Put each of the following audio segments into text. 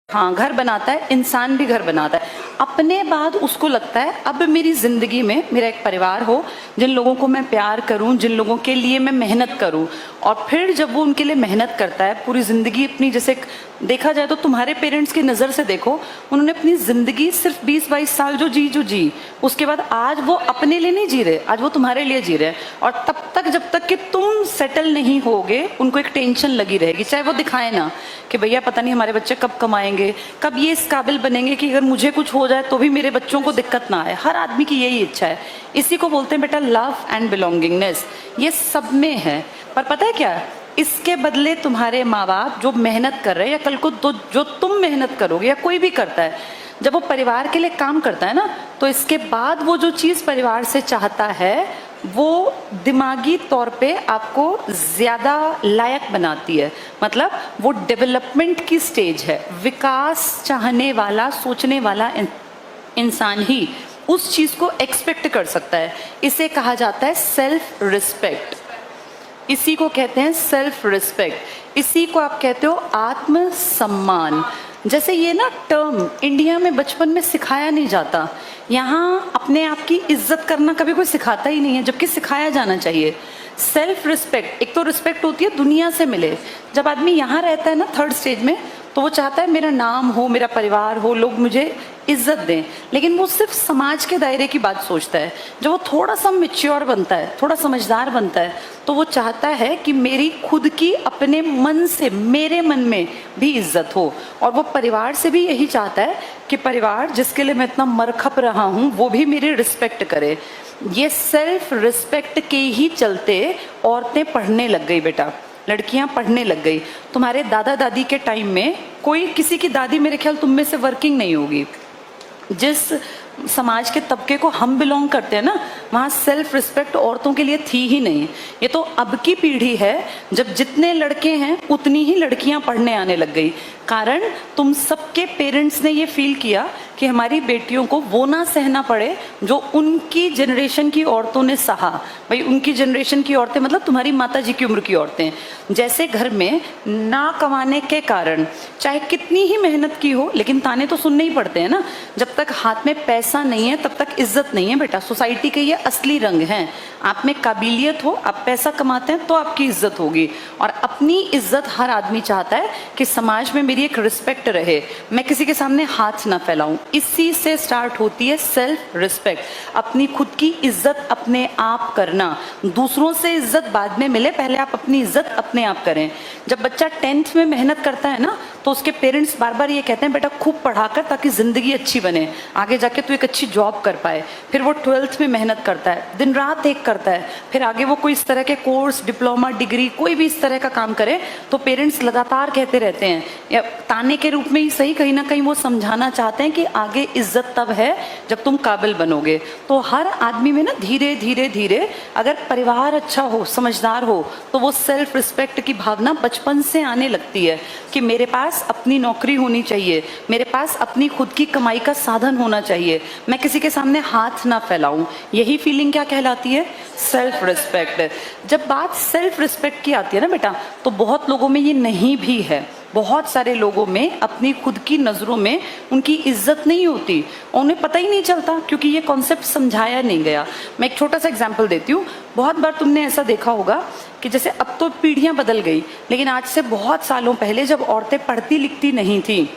हाँ, घर बनाता है, इंसान भी घर बनाता है। अपने बाद उसको लगता है अब मेरी जिंदगी में मेरा एक परिवार हो, जिन लोगों को मैं प्यार करूं, जिन लोगों के लिए मैं मेहनत करूं। और फिर जब वो उनके लिए मेहनत करता है पूरी जिंदगी अपनी, जैसे देखा जाए तो तुम्हारे पेरेंट्स की नज़र से देखो, उन्होंने अपनी ज़िंदगी सिर्फ 20-22 साल जो जी, उसके बाद आज वो अपने लिए नहीं जी रहे, आज वो तुम्हारे लिए जी रहे हैं। और तब तक जब तक कि तुम सेटल नहीं होगे उनको एक टेंशन लगी रहेगी, चाहे वो दिखाए ना कि भैया पता नहीं हमारे बच्चे कब कमाएंगे, कब ये इस काबिल बनेंगे कि अगर मुझे कुछ हो जाए तो भी मेरे बच्चों को दिक्कत ना आए। हर आदमी की यही इच्छा है। इसी को बोलते हैं बेटा लव एंड बिलोंगिंगनेस। ये सब में है। पर पता है क्या, इसके बदले तुम्हारे माँ बाप जो मेहनत कर रहे हैं, या कल को तो जो तुम मेहनत करोगे या कोई भी करता है, जब वो परिवार के लिए काम करता है ना, तो इसके बाद वो जो चीज़ परिवार से चाहता है वो दिमागी तौर पे आपको ज़्यादा लायक बनाती है। मतलब वो डेवलपमेंट की स्टेज है। विकास चाहने वाला, सोचने वाला इंसान ही उस चीज़ को एक्सपेक्ट कर सकता है। इसे कहा जाता है सेल्फ रिस्पेक्ट। इसी को कहते हैं सेल्फ रिस्पेक्ट। इसी को आप कहते हो आत्मसम्मान। जैसे ये ना टर्म इंडिया में बचपन में सिखाया नहीं जाता। यहाँ अपने आप की इज्जत करना कभी कोई सिखाता ही नहीं है, जबकि सिखाया जाना चाहिए। सेल्फ रिस्पेक्ट, एक तो रिस्पेक्ट होती है दुनिया से मिले। जब आदमी यहाँ रहता है ना थर्ड स्टेज में, तो वो चाहता है मेरा नाम हो, मेरा परिवार हो, लोग मुझे इज्जत दें। लेकिन वो सिर्फ समाज के दायरे की बात सोचता है। जब वो थोड़ा सा मैच्योर बनता है, थोड़ा समझदार बनता है, तो वो चाहता है कि मेरी खुद की अपने मन से, मेरे मन में भी इज्जत हो। और वो परिवार से भी यही चाहता है कि परिवार जिसके लिए मैं इतना मरखप रहा हूँ वो भी मेरी रिस्पेक्ट करे। ये सेल्फ रिस्पेक्ट के ही चलते औरतें पढ़ने लग गई बेटा, लड़कियां पढ़ने लग गई। तुम्हारे दादा दादी के टाइम में कोई, किसी की दादी मेरे ख्याल तुम में से वर्किंग नहीं होगी। जिस समाज के तबके को हम बिलोंग करते हैं ना, वहाँ सेल्फ रिस्पेक्ट औरतों के लिए थी ही नहीं। ये तो अब की पीढ़ी है, जब जितने लड़के हैं उतनी ही लड़कियां पढ़ने आने लग गई। कारण तुम सबके पेरेंट्स ने ये फील किया कि हमारी बेटियों को वो ना सहना पड़े जो उनकी जनरेशन की औरतों ने सहा। भाई उनकी जनरेशन की औरतें मतलब तुम्हारी माता जी की उम्र की औरतें, जैसे घर में ना कमाने के कारण चाहे कितनी ही मेहनत की हो, लेकिन ताने तो सुनने ही पड़ते हैं ना। जब तक हाथ में पैसा नहीं है तब तक इज्जत नहीं है बेटा। सोसाइटी के ये असली रंग हैं। आप में काबिलियत हो, आप पैसा कमाते हैं तो आपकी इज्जत होगी। और अपनी इज्जत हर आदमी चाहता है कि समाज में मेरी एक रिस्पेक्ट रहे, मैं किसी के सामने हाथ ना फैलाऊं। इसी से स्टार्ट होती है सेल्फ रिस्पेक्ट। अपनी खुद की इज्जत अपने आप करना। दूसरों से इज्जत बाद में मिले, पहले आप अपनी इज्जत अपने आप करें। जब बच्चा 10th में मेहनत करता है ना, तो उसके पेरेंट्स बार बार ये कहते हैं बेटा खूब पढ़ा कर ताकि जिंदगी अच्छी बने, आगे जाके तू एक अच्छी जॉब कर पाए। फिर वो 12th में मेहनत करता है, दिन रात एक करता है, फिर आगे वो कोई इस तरह के कोर्स, डिप्लोमा, डिग्री, कोई भी इस तरह का काम करे, तो पेरेंट्स लगातार कहते रहते हैं, या ताने के रूप में ही सही, कहीं ना कहीं वो समझाना चाहते हैं कि आगे इज्जत तब है जब तुम काबिल बनोगे। तो हर आदमी में ना धीरे धीरे धीरे अगर परिवार अच्छा हो, समझदार हो, तो वो सेल्फ रिस्पेक्ट की भावना बचपन से आने लगती है कि मेरे पास अपनी नौकरी होनी चाहिए, मेरे पास अपनी खुद की कमाई का साधन होना चाहिए, मैं किसी के सामने हाथ ना फैलाऊं। यही फीलिंग क्या कहलाती है? Self respect. जब बात सेल्फ रिस्पेक्ट की आती है ना बेटा, तो बहुत लोगों में ये नहीं भी है। बहुत सारे लोगों में अपनी खुद की नज़रों में उनकी इज्जत नहीं होती, उन्हें पता ही नहीं चलता, क्योंकि ये कॉन्सेप्ट समझाया नहीं गया। मैं एक छोटा सा एग्जांपल देती हूँ। बहुत बार तुमने ऐसा देखा होगा कि जैसे अब तो पीढ़ियाँ बदल गई, लेकिन आज से बहुत सालों पहले जब औरतें पढ़ती लिखती नहीं थी,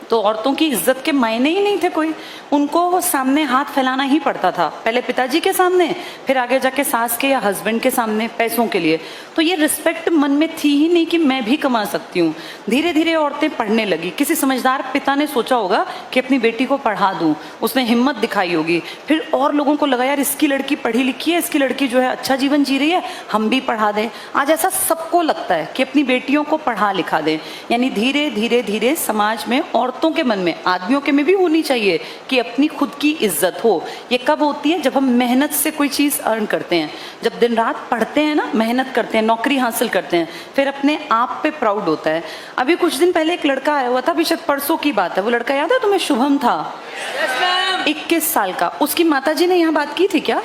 तो औरतों की इज्जत के मायने ही नहीं थे कोई। उनको सामने हाथ फैलाना ही पड़ता था, पहले पिताजी के सामने, फिर आगे जाके सास के या हस्बैंड के सामने पैसों के लिए। तो ये रिस्पेक्ट मन में थी ही नहीं कि मैं भी कमा सकती हूँ। धीरे धीरे औरतें पढ़ने लगी। किसी समझदार पिता ने सोचा होगा कि अपनी बेटी को पढ़ा दूँ, उसने हिम्मत दिखाई होगी। फिर और लोगों को लगा यार इसकी लड़की पढ़ी लिखी है, इसकी लड़की जो है अच्छा जीवन जी रही है, हम भी पढ़ा दें। आज ऐसा सबको लगता है कि अपनी बेटियों को पढ़ा लिखा दें। यानी धीरे धीरे धीरे समाज में औरतों के मन में, आदमियों के में भी होनी चाहिए कि अपनी खुद की इज्जत हो। ये कब होती है? जब हम मेहनत से कोई चीज अर्न करते हैं, जब दिन रात पढ़ते हैं ना, मेहनत करते हैं, नौकरी हासिल करते हैं, फिर अपने आप पे प्राउड होता है। अभी कुछ दिन पहले एक लड़का आया हुआ था, अभी शायद परसों की बात है, वो लड़का याद है तुम्हें? शुभम था। 21 साल का। उसकी माताजी ने यहाँ बात की थी क्या?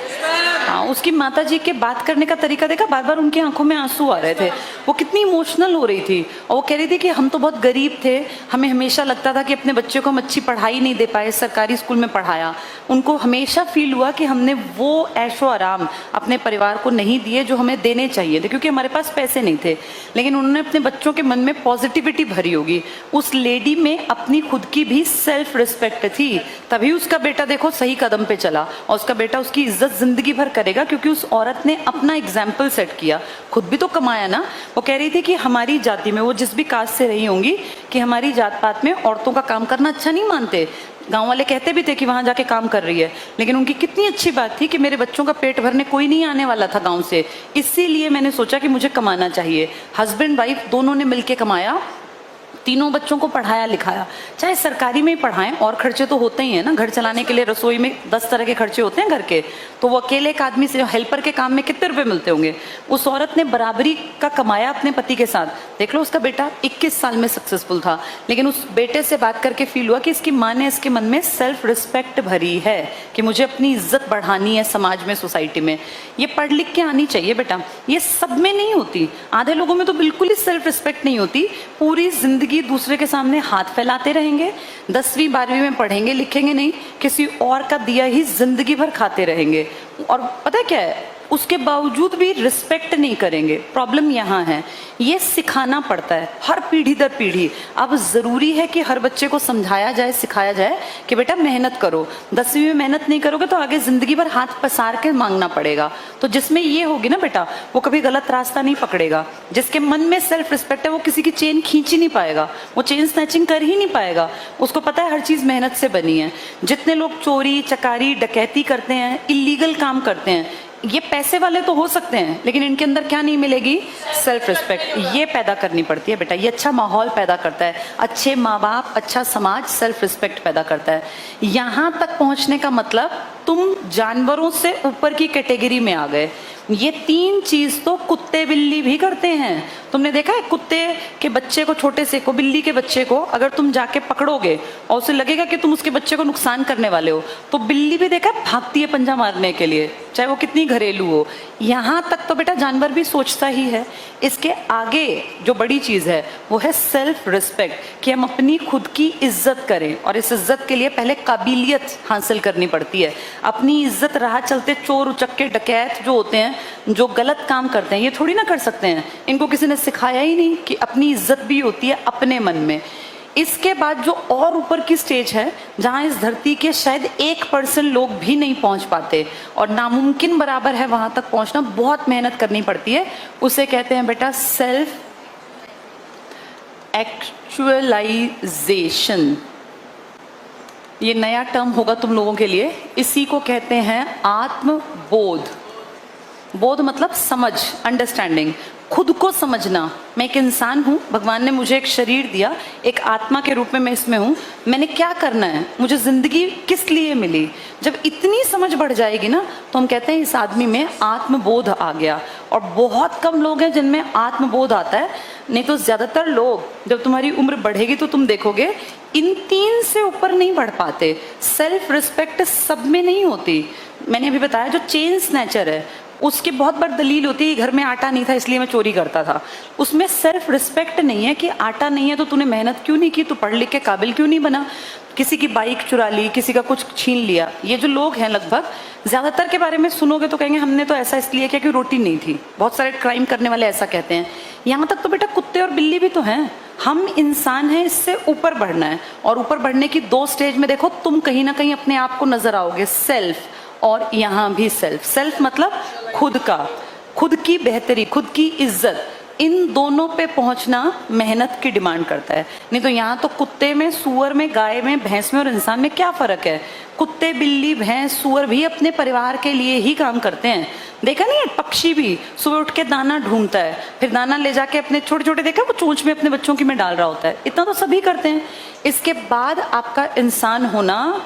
हाँ, उसकी माताजी के बात करने का तरीका देखा, बार बार उनकी आंखों में आंसू आ रहे थे, वो कितनी इमोशनल हो रही थी। और वो कह रही थी कि हम तो बहुत गरीब थे, हमें हमेशा लगता था कि अपने बच्चों को हम अच्छी पढ़ाई नहीं दे पाए, सरकारी स्कूल में पढ़ाया। उनको हमेशा फील हुआ कि हमने वो ऐशो आराम अपने परिवार को नहीं दिए जो हमें देने चाहिए थे, क्योंकि हमारे पास पैसे नहीं थे। लेकिन उन्होंने अपने बच्चों के मन में पॉजिटिविटी भरी होगी। उस लेडी में अपनी खुद की भी सेल्फ रिस्पेक्ट थी, तभी उसका बेटा देखो सही कदम पे चला, और उसका बेटा उसकी इज्जत जिंदगी भर करेगा, क्योंकि उस औरत ने अपना एग्जाम्पल सेट किया, खुद भी तो कमाया ना। वो कह रही थी कि हमारी जाति में, वो जिस भी कास्ट से रही होंगी, कि हमारी जात पात में औरतों का काम करना अच्छा नहीं मानते। गांव वाले कहते भी थे कि वहां जाके काम कर रही है, लेकिन उनकी कितनी अच्छी बात थी कि मेरे बच्चों का पेट भरने कोई नहीं आने वाला था गांव से, इसीलिए मैंने सोचा कि मुझे कमाना चाहिए। हस्बैंड वाइफ दोनों ने मिलके कमाया, तीनों बच्चों को पढ़ाया लिखाया। चाहे सरकारी में ही पढ़ाएं, और खर्चे तो होते ही हैं ना, घर चलाने के लिए रसोई में 10 तरह के खर्चे होते हैं घर के, तो वो अकेले एक आदमी से हेल्पर के काम में कितने रुपए मिलते होंगे। उस औरत ने बराबरी का कमाया अपने पति के साथ। देख लो, उसका बेटा 21 साल में सक्सेसफुल था, लेकिन उस बेटे से बात करके फील हुआ कि इसकी माँ ने इसके मन में सेल्फ रिस्पेक्ट भरी है कि मुझे अपनी इज्जत बढ़ानी है समाज में, सोसाइटी में। ये पढ़ लिख के आनी चाहिए बेटा, ये सब में नहीं होती। आधे लोगों में तो बिल्कुल ही सेल्फ रिस्पेक्ट नहीं होती, पूरी जिंदगी दूसरे के सामने हाथ फैलाते रहेंगे, 10वीं 12वीं में पढ़ेंगे लिखेंगे नहीं, किसी और का दिया ही जिंदगी भर खाते रहेंगे। और पता है क्या है, उसके बावजूद भी रिस्पेक्ट नहीं करेंगे। प्रॉब्लम यहाँ है, ये सिखाना पड़ता है हर पीढ़ी दर पीढ़ी। अब जरूरी है कि हर बच्चे को समझाया जाए, सिखाया जाए कि बेटा मेहनत करो, 10वीं में मेहनत नहीं करोगे तो आगे जिंदगी भर हाथ पसार के मांगना पड़ेगा। तो जिसमें ये होगी ना बेटा, वो कभी गलत रास्ता नहीं पकड़ेगा। जिसके मन में सेल्फ रिस्पेक्ट है, वो किसी की चेन खींच ही नहीं पाएगा, वो चेन स्नैचिंग कर ही नहीं पाएगा। उसको पता है हर चीज मेहनत से बनी है। जितने लोग चोरी चकारी डकैती करते हैं, इलीगल काम करते हैं, ये पैसे वाले तो हो सकते हैं, लेकिन इनके अंदर क्या नहीं मिलेगी? Self respect. ये पैदा करनी पड़ती है बेटा, ये अच्छा माहौल पैदा करता है, अच्छे माँ बाप, अच्छा समाज सेल्फ रिस्पेक्ट पैदा करता है। यहाँ तक पहुँचने का मतलब तुम जानवरों से ऊपर की कैटेगरी में आ गए। ये 3 चीज तो कुत्ते बिल्ली भी करते हैं। तुमने देखा है कुत्ते के बच्चे को, छोटे से को, बिल्ली के बच्चे को अगर तुम जाके पकड़ोगे और उसे लगेगा कि तुम उसके बच्चे को नुकसान करने वाले हो, तो बिल्ली भी देखा भागती है पंजा मारने के लिए, चाहे वो कितनी घरेलू हो। यहाँ तक तो बेटा जानवर भी सोचता ही है। इसके आगे जो बड़ी चीज है वो है सेल्फ रिस्पेक्ट, कि हम अपनी खुद की इज्जत करें, और इस इज्जत के लिए पहले काबिलियत हासिल करनी पड़ती है। अपनी इज्जत राह चलते चोर उचक्के डकैत जो होते हैं, जो गलत काम करते हैं, ये थोड़ी ना कर सकते हैं। इनको किसी ने सिखाया ही नहीं कि अपनी इज्जत भी होती है अपने मन में। इसके बाद जो और ऊपर की स्टेज है, जहां इस धरती के शायद 1% लोग भी नहीं पहुंच पाते, और नामुमकिन बराबर है वहां तक पहुंचना, बहुत मेहनत करनी पड़ती है। उसे कहते हैं बेटा सेल्फ एक्चुअलाइजेशन। ये नया टर्म होगा तुम लोगों के लिए। इसी को कहते हैं आत्मबोध। बोध मतलब समझ, अंडरस्टैंडिंग, खुद को समझना। मैं एक इंसान हूँ, भगवान ने मुझे एक शरीर दिया, एक आत्मा के रूप में मैं इसमें हूँ, मैंने क्या करना है, मुझे जिंदगी किस लिए मिली। जब इतनी समझ बढ़ जाएगी ना, तो हम कहते हैं इस आदमी में आत्मबोध आ गया। और बहुत कम लोग हैं जिनमें आत्मबोध आता है, नहीं तो ज्यादातर लोग, जब तुम्हारी उम्र बढ़ेगी तो तुम देखोगे इन 3 से ऊपर नहीं बढ़ पाते। सेल्फ रिस्पेक्ट सब में नहीं होती। मैंने अभी बताया जो चेन स्नैचर है, उसकी बहुत बड़ी दलील होती है घर में आटा नहीं था इसलिए मैं चोरी करता था। उसमें सेल्फ रिस्पेक्ट नहीं है कि आटा नहीं है तो तूने मेहनत क्यों नहीं की, तू पढ़ लिख के काबिल क्यों नहीं बना। किसी की बाइक चुरा ली, किसी का कुछ छीन लिया। ये जो लोग हैं लगभग ज्यादातर के बारे में सुनोगे तो कहेंगे हमने तो ऐसा इसलिए किया कि रोटी नहीं थी। बहुत सारे क्राइम करने वाले ऐसा कहते हैं। यहाँ तक तो बेटा कुत्ते और बिल्ली भी तो हैं। हम इंसान हैं, इससे ऊपर बढ़ना है। और ऊपर बढ़ने की 2 स्टेज में देखो तुम कहीं ना कहीं अपने आप को नजर आओगे, सेल्फ, और यहाँ भी सेल्फ। सेल्फ मतलब खुद का, खुद की बेहतरी, खुद की इज्जत। इन दोनों पे पहुंचना मेहनत की डिमांड करता है। नहीं तो यहाँ तो कुत्ते में, सुअर में, गाय में, भैंस में और इंसान में क्या फर्क है। कुत्ते बिल्ली भैंस सुअर भी अपने परिवार के लिए ही काम करते हैं। देखा नहीं है, पक्षी भी सुबह उठ के दाना ढूंढता है, फिर दाना ले जाके अपने छोटे छोटे, देखा वो चोंच में अपने बच्चों की में डाल रहा होता है। इतना तो सभी करते हैं। इसके बाद आपका इंसान होना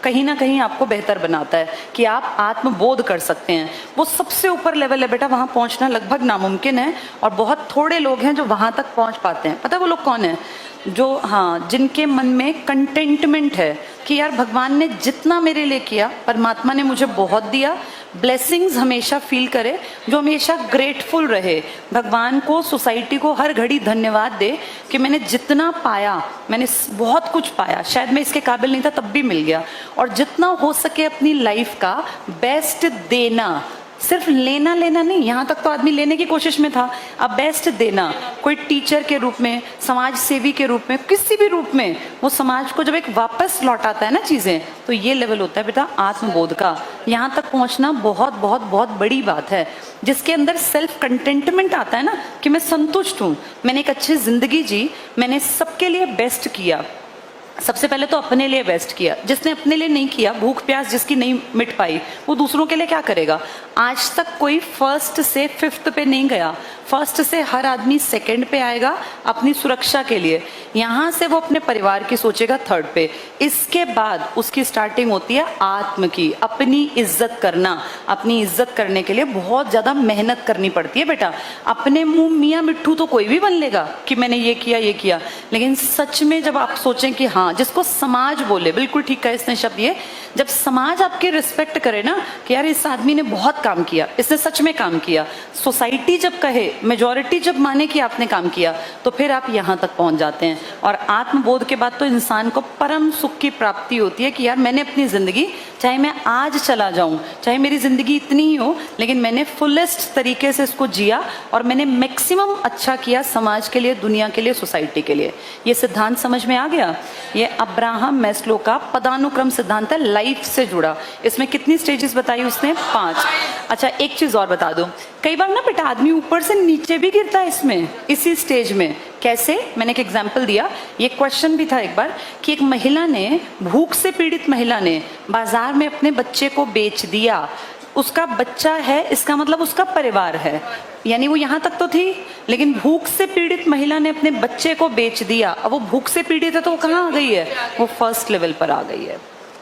कहीं ना कहीं आपको बेहतर बनाता है कि आप आत्मबोध कर सकते हैं। वो सबसे ऊपर लेवल है बेटा, वहां पहुंचना लगभग नामुमकिन है, और बहुत थोड़े लोग हैं जो वहां तक पहुंच पाते हैं। पता है वो लोग कौन है? जो हाँ जिनके मन में कंटेंटमेंट है कि यार भगवान ने जितना मेरे लिए किया, परमात्मा ने मुझे बहुत दिया, ब्लेसिंग्स हमेशा फील करे, जो हमेशा ग्रेटफुल रहे, भगवान को, सोसाइटी को हर घड़ी धन्यवाद दे कि मैंने जितना पाया, मैंने बहुत कुछ पाया, शायद मैं इसके काबिल नहीं था तब भी मिल गया, और जितना हो सके अपनी लाइफ का बेस्ट देना, सिर्फ लेना लेना नहीं, यहाँ तक तो आदमी लेने की कोशिश में था, अब बेस्ट देना, कोई टीचर के रूप में, समाज सेवी के रूप में, किसी भी रूप में वो समाज को जब एक वापस लौटाता है ना चीज़ें, तो ये लेवल होता है बेटा आत्मबोध का। यहाँ तक पहुँचना बहुत बहुत बहुत बड़ी बात है, जिसके अंदर सेल्फ कंटेंटमेंट आता है ना कि मैं संतुष्ट हूँ, मैंने एक अच्छी ज़िंदगी जी, मैंने सबके लिए बेस्ट किया। सबसे पहले तो अपने लिए बेस्ट किया, जिसने अपने लिए नहीं किया, भूख प्यास जिसकी नहीं मिट पाई, वो दूसरों के लिए क्या करेगा। आज तक कोई फर्स्ट से फिफ्थ पे नहीं गया, फर्स्ट से हर आदमी सेकंड पे आएगा अपनी सुरक्षा के लिए, यहाँ से वो अपने परिवार की सोचेगा थर्ड पे, इसके बाद उसकी स्टार्टिंग होती है आत्म की, अपनी इज्जत करना। अपनी इज्जत करने के लिए बहुत ज़्यादा मेहनत करनी पड़ती है बेटा। अपने मुंह मियाँ मिट्ठू तो कोई भी बन लेगा कि मैंने ये किया, लेकिन सच में जब आप सोचें कि हाँ, जिसको समाज बोले, बिल्कुल ठीक कहा इसने शब्द ये, जब समाज आपकी रिस्पेक्ट करे ना कि यार इस आदमी ने बहुत काम किया, इसने सच में काम किया, सोसाइटी जब कहे, मेजॉरिटी जब माने कि आपने काम किया, तो फिर आप यहाँ तक पहुँच जाते हैं। और आत्मबोध के बाद तो इंसान को परम सुख की प्राप्ति होती है कि यार मैंने अपनी ज़िंदगी, चाहे मैं आज चला जाऊँ, चाहे मेरी ज़िंदगी इतनी ही हो, लेकिन मैंने फुलेस्ट तरीके से इसको जिया और मैंने मैक्सिमम अच्छा किया समाज के लिए, दुनिया के लिए, सोसाइटी के लिए। ये सिद्धांत समझ में आ गया। ये अब्राहम मैस्लो का पदानुक्रम सिद्धांत है, लाइफ से जुड़ा। इसमें कितनी स्टेजेस बताई उसने? 5। अच्छा, एक चीज़ और बता दो, कई बार ना बेटा आदमी ऊपर से नीचे भी गिरता है इसमें, इसी स्टेज में। कैसे? मैंने एक एग्जाम्पल दिया, ये क्वेश्चन भी था एक बार कि एक महिला ने, भूख से पीड़ित महिला ने बाजार में अपने बच्चे को बेच दिया। उसका बच्चा है, इसका मतलब उसका परिवार है, यानी वो यहाँ तक तो थी, लेकिन भूख से पीड़ित महिला ने अपने बच्चे को बेच दिया। अब वो भूख से पीड़ित है तो वो कहाँ आ गई है? वो फर्स्ट लेवल पर आ गई है।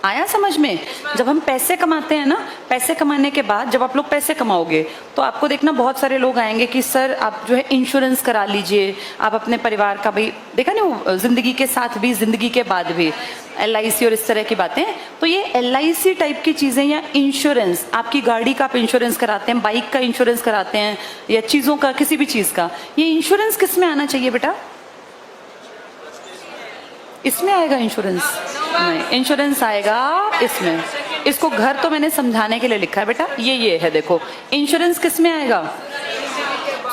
आया समझ में? जब हम पैसे कमाते हैं ना, पैसे कमाने के बाद जब आप लोग पैसे कमाओगे तो आपको देखना बहुत सारे लोग आएंगे कि सर आप जो है इंश्योरेंस करा लीजिए, आप अपने परिवार का भी, देखा ना वो ज़िंदगी के साथ भी, ज़िंदगी के बाद भी, LIC और इस तरह की बातें। तो ये LIC टाइप की चीज़ें या इंश्योरेंस, आपकी गाड़ी का आप इंश्योरेंस कराते हैं, बाइक का इंश्योरेंस कराते हैं, या चीज़ों का, किसी भी चीज़ का, ये इंश्योरेंस किस में आना चाहिए बेटा? इसमें आएगा इंश्योरेंस? नहीं, इंश्योरेंस आएगा इसमें। इसको घर तो मैंने समझाने के लिए लिखा है बेटा, ये है देखो, इंश्योरेंस किस में आएगा?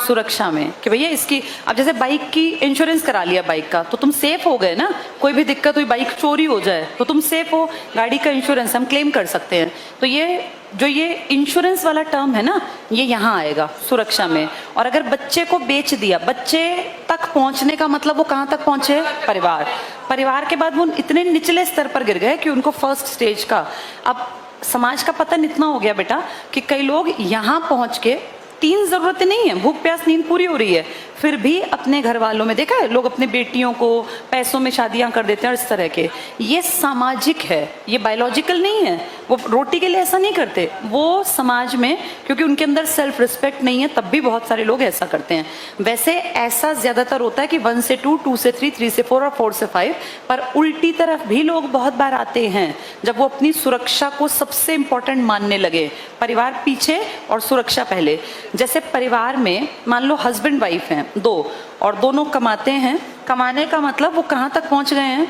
सुरक्षा में, कि भैया इसकी, अब जैसे बाइक की इंश्योरेंस करा लिया बाइक का, तो तुम सेफ हो गए ना, कोई भी दिक्कत हुई, बाइक चोरी हो जाए तो तुम सेफ हो, गाड़ी का इंश्योरेंस हम क्लेम कर सकते हैं। तो ये जो ये इंश्योरेंस वाला टर्म है ना, ये यहाँ आएगा सुरक्षा में। और अगर बच्चे को बेच दिया, बच्चे तक पहुँचने का मतलब वो कहाँ तक पहुँचे? परिवार। परिवार के बाद वो इतने निचले स्तर पर गिर गए कि उनको फर्स्ट स्टेज का, अब समाज का पतन इतना हो गया बेटा कि कई लोग यहाँ पहुँच के, 3 जरूरतें नहीं है, भूख प्यास नींद पूरी हो रही है, फिर भी अपने घर वालों में देखा है लोग अपने बेटियों को पैसों में शादियां कर देते हैं, इस तरह के। ये सामाजिक है, ये बायोलॉजिकल नहीं है। वो रोटी के लिए ऐसा नहीं करते, वो समाज में, क्योंकि उनके अंदर सेल्फ रिस्पेक्ट नहीं है, तब भी बहुत सारे लोग ऐसा करते हैं। वैसे ऐसा ज्यादातर होता है कि 1 से 2, 2 से 3, 3 से 4 और 4 से 5, पर उल्टी तरफ भी लोग बहुत बार आते हैं जब वो अपनी सुरक्षा को सबसे इंपॉर्टेंट मानने लगे। परिवार पीछे और सुरक्षा पहले। जैसे परिवार में मान लो हस्बैंड वाइफ हैं 2 और दोनों कमाते हैं, कमाने का मतलब वो कहाँ तक पहुंच गए हैं?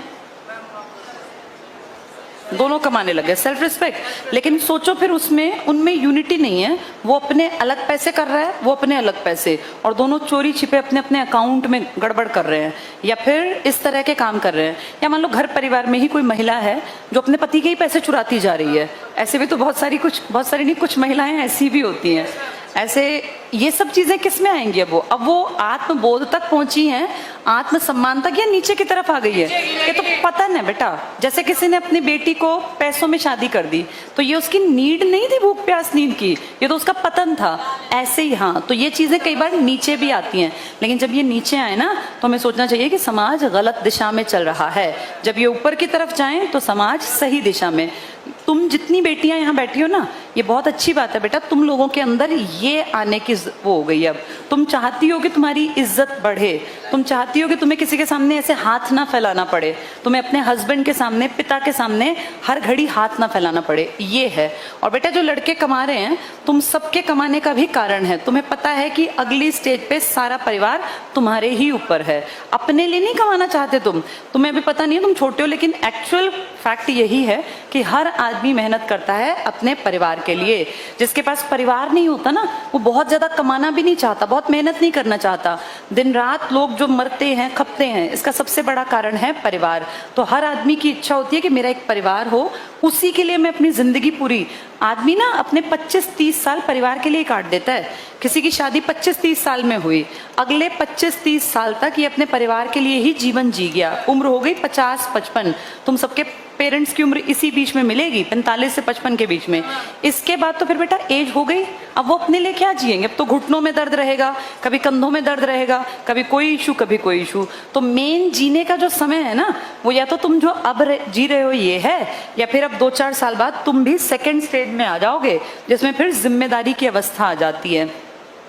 दोनों कमाने लगे, सेल्फ रिस्पेक्ट। लेकिन सोचो फिर उसमें, उनमें यूनिटी नहीं है, वो अपने अलग पैसे कर रहा है, वो अपने अलग पैसे, और दोनों चोरी छिपे अपने अपने अकाउंट में गड़बड़ कर रहे हैं, या फिर इस तरह के काम कर रहे हैं। या मान लो घर परिवार में ही कोई महिला है जो अपने पति के ही पैसे चुराती जा रही है। ऐसे भी तो बहुत सारी नहीं, कुछ महिलाएं ऐसी भी होती हैं। ऐसे ये सब चीजें किस में आएंगी? अब वो आत्मबोध तक पहुंची हैं, आत्मसम्मान तक, या नीचे की तरफ आ गई है? ये तो पतन है बेटा। जैसे किसी ने अपनी बेटी को पैसों में शादी कर दी, तो ये उसकी नीड नहीं थी भूख प्यास नींद की, ये तो उसका पतन था। ऐसे ही हाँ, तो ये चीजें कई बार नीचे भी आती हैं, लेकिन जब ये नीचे आए ना तो हमें सोचना चाहिए कि समाज गलत दिशा में चल रहा है। जब ये ऊपर की तरफ जाए तो समाज सही दिशा में। तुम जितनी बेटियां यहाँ बैठी हो ना, ये बहुत अच्छी बात है बेटा, तुम लोगों के अंदर ये आने की वो हो गई। अब तुम चाहती हो कि तुम्हारी इज्जत बढ़े, तुम चाहती हो कि तुम्हें किसी के सामने ऐसे हाथ ना फैलाना पड़े, तुम्हें अपने हस्बैंड के सामने, पिता के सामने हर घड़ी हाथ ना फैलाना पड़े, ये है। और बेटा जो लड़के कमा रहे हैं, तुम सबके कमाने का भी कारण है, तुम्हें पता है कि अगली स्टेज पे सारा परिवार तुम्हारे ही ऊपर है। अपने लिए नहीं कमाना चाहते तुम, तुम्हें अभी पता नहीं है, तुम छोटे हो, लेकिन एक्चुअल फैक्ट यही है कि हर आदमी मेहनत करता है अपने परिवार के लिए। जिसके पास परिवार नहीं होता ना, वो बहुत ज्यादा कमाना भी नहीं चाहता, बहुत मेहनत नहीं करना चाहता। दिन रात लोग जो मरते हैं, खपते हैं, इसका सबसे बड़ा कारण है परिवार। तो हर आदमी की इच्छा होती है कि मेरा एक परिवार हो, उसी के लिए मैं अपनी जिंदगी पूरी, आदमी ना अपने 25-30 साल परिवार के लिए काट देता है। किसी की शादी 25-30 साल में हुई, अगले 25-30 साल तक ये अपने परिवार के लिए ही जीवन जी गया। उम्र हो गई 50-55, तुम सबके पेरेंट्स की उम्र इसी बीच में मिलेगी, 45 से 55 के बीच में। इसके बाद तो फिर बेटा एज हो गई, अब वो अपने लिए क्या जिएंगे? अब तो घुटनों में दर्द रहेगा, कभी कंधों में दर्द रहेगा, कभी कोई इशू, कभी कोई इशू। तो मेन जीने का जो समय है ना, वो या तो तुम जो अब जी रहे हो ये है, या फिर अब 2-4 साल बाद तुम भी सेकेंड स्टेज में आ जाओगे, जिसमें फिर जिम्मेदारी की अवस्था आ जाती है,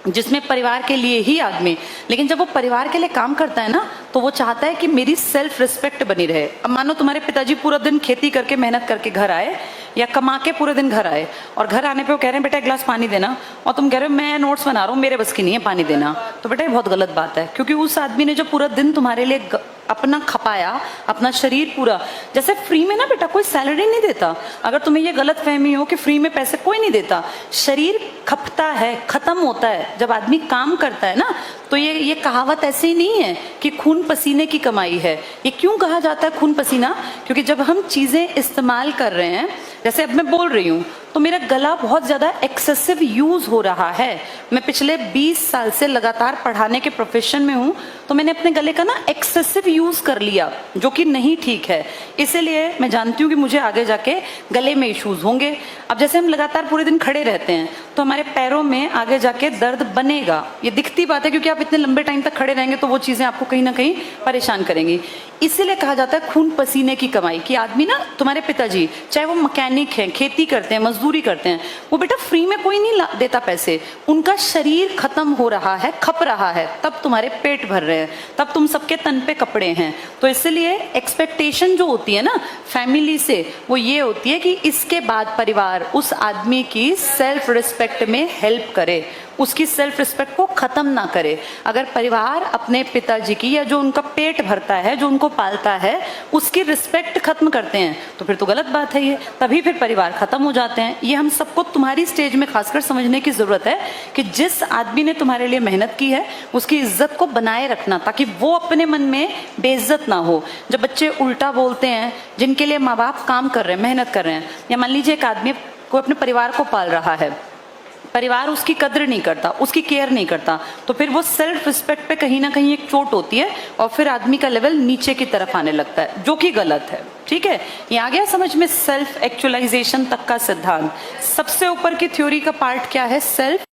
जिसमें परिवार के लिए ही आदमी। लेकिन जब वो परिवार के लिए काम करता है ना, तो वो चाहता है कि मेरी सेल्फ रिस्पेक्ट बनी रहे। अब मानो तुम्हारे पिताजी पूरा दिन खेती करके, मेहनत करके घर आए, या कमा के पूरे दिन घर आए, और घर आने पे वो कह रहे हैं बेटा एक गिलास पानी देना, और तुम कह रहे हो मैं नोट्स बना रहा हूँ, मेरे बस की नहीं है पानी देना। तो बेटा ये बहुत गलत बात है, क्योंकि उस आदमी ने जो पूरा दिन तुम्हारे लिए अपना खपाया, अपना शरीर पूरा, जैसे फ्री में ना बेटा कोई सैलरी नहीं देता। अगर तुम्हें ये गलत फहमी हो कि फ्री में पैसे कोई नहीं देता, शरीर खपता है, खत्म होता है जब आदमी काम करता है ना। तो ये कहावत ऐसे ही नहीं है कि खून पसीने की कमाई है। ये क्यों कहा जाता है खून पसीना? क्योंकि जब हम चीजें इस्तेमाल कर रहे हैं, जैसे अब मैं बोल रही हूँ तो मेरा गला बहुत ज्यादा एक्सेसिव यूज हो रहा है। मैं पिछले 20 साल से लगातार पढ़ाने के प्रोफेशन में हूँ, तो मैंने अपने गले का ना एक्सेसिव यूज कर लिया, जो कि नहीं ठीक है। इसीलिए मैं जानती हूँ कि मुझे आगे जाके गले में इश्यूज होंगे। अब जैसे हम लगातार पूरे दिन खड़े रहते हैं, तो हमारे पैरों में आगे जाके दर्द बनेगा, ये दिखती बात है, क्योंकि आप इतने लंबे टाइम तक खड़े रहेंगे तो वो चीजें आपको कहीं ना कहीं परेशान करेंगी। इसीलिए कहा जाता है खून पसीने की कमाई। कि आदमी ना, तुम्हारे पिताजी चाहे वो मैकेनिक हैं, खेती करते हैं, मजदूरी करते हैं, वो बेटा फ्री में कोई नहीं देता पैसे, उनका शरीर खत्म हो रहा है, खप रहा है, तब तुम्हारे पेट भर रहे हैं, तब तुम सबके तन पे कपड़े हैं। तो इसलिए एक्सपेक्टेशन जो होती है ना फैमिली से, वो ये होती है कि इसके बाद परिवार उस आदमी की सेल्फ रिस्पेक्ट में हेल्प करे, उसकी सेल्फ रिस्पेक्ट को खत्म ना करे। अगर परिवार अपने पिताजी की, या जो उनका पेट भरता है, जो उनको पालता है, उसकी रिस्पेक्ट खत्म करते हैं, तो फिर तो गलत बात है ये, तभी फिर परिवार खत्म हो जाते हैं। ये हम सबको तुम्हारी स्टेज में खासकर समझने की जरूरत है कि जिस आदमी ने तुम्हारे लिए मेहनत की है, उसकी इज्जत को बनाए रखना, ताकि वो अपने मन में बेइज्जत ना हो। जब बच्चे उल्टा बोलते हैं, जिनके लिए माँ बाप काम कर रहे हैं, मेहनत कर रहे हैं, या मान लीजिए एक आदमी को अपने परिवार को पाल रहा है, परिवार उसकी कद्र नहीं करता, उसकी केयर नहीं करता, तो फिर वो सेल्फ रिस्पेक्ट पे कहीं ना कहीं एक चोट होती है, और फिर आदमी का लेवल नीचे की तरफ आने लगता है, जो कि गलत है। ठीक है, ये आ गया समझ में सेल्फ एक्चुअलाइजेशन तक का सिद्धांत। सबसे ऊपर की थ्योरी का पार्ट क्या है? सेल्फ